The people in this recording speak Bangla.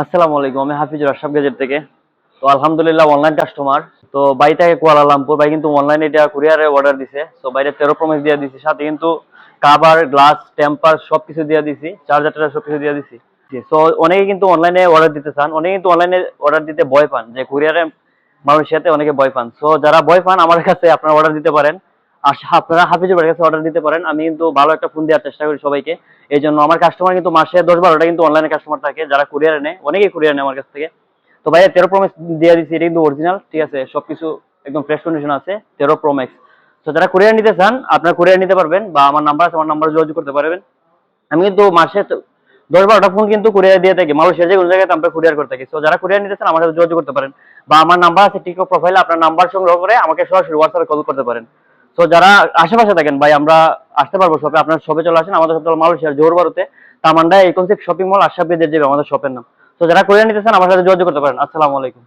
আসসালামু আলাইকুম, আমি হাফিজুর আশরাফ গেজেট থেকে। তো আলহামদুলিল্লাহ অনলাইন কাস্টমার। তো বাড়ি থেকে কুয়ালালামপুর, ভাই কিন্তু অনলাইনে এটা কুরিয়ারে অর্ডার দিছে। তো বাইরে 13 প্রমিস দিয়ে দিছি, সাথে কিন্তু কাভার, গ্লাস, টেম্পার সবকিছু দিয়ে দিছি, চার্জারটা সবকিছু দিয়ে দিছি। তো অনেকে কিন্তু অনলাইনে অর্ডার দিতে চান, অনেকে কিন্তু অনলাইনে অর্ডার দিতে ভয় পান যে কুরিয়ারে মানুষের সাথে অনেকে ভয় পান। সো যারা ভয় পান আমার কাছে আপনারা অর্ডার দিতে পারেন। আর আপনারা হাফিজুর ভাইয়ের কাছে অর্ডার দিতে পারেন। আমি কিন্তু ভালো একটা ফোন দেওয়ার চেষ্টা করি সবাইকে। এই জন্য আমার কাস্টমার কিন্তু মাসে 10-12টা কিন্তু অনলাইনে কাস্টমার থাকে, যারা কুরিয়ারে নেয়, অনেকেই কুরিয়ার নেয় আমার কাছ থেকে। তো ভাইয়া 13 প্রো ম্যাক্স দিয়ে দিচ্ছি, এটা কিন্তু অরিজিনাল, ঠিক আছে, সবকিছু একদম ফ্রেশ কন্ডিশন আছে, 13 প্রো ম্যাক্স। তো যারা কুরিয়ার নিতে চান আপনারা কুরিয়ার নিতে পারবেন, বা আমার নাম্বার আছে, আমার নাম্বারে যোগাযোগ করতে পারবেন। আমি কিন্তু মাসে 10-12টা ফোন কিন্তু কুরিয়ার দিয়ে থাকি, মালয়েশিয়া যে কোনো জায়গায় আমরা কুরিয়ার করে থাকি। তো যারা কুরিয়ার নিতে চান আমার সাথে যোগাযোগ করতে পারেন, বা আমার নাম্বার আছে টিকটক প্রোফাইলে, আপনার নাম্বার সংগ্রহ করে আমাকে সরাসরি হোয়াটসঅ্যাপে কল করতে পারেন। তো যারা আশেপাশে থাকেন ভাই, আমরা আসতে পারবো শপে, আপনার শপে চলে আসেন। আমাদের শপ হলো মালয়েশিয়ার জোহর বারুতে, তামান্ডা এই concept shopping mall, Ashraf gadget যাবে আমাদের শপের নাম। তো যারা কুরিয়ার নিতে চান আমার সাথে যোগাযোগ করতে পারেন। আসসালামু আলাইকুম।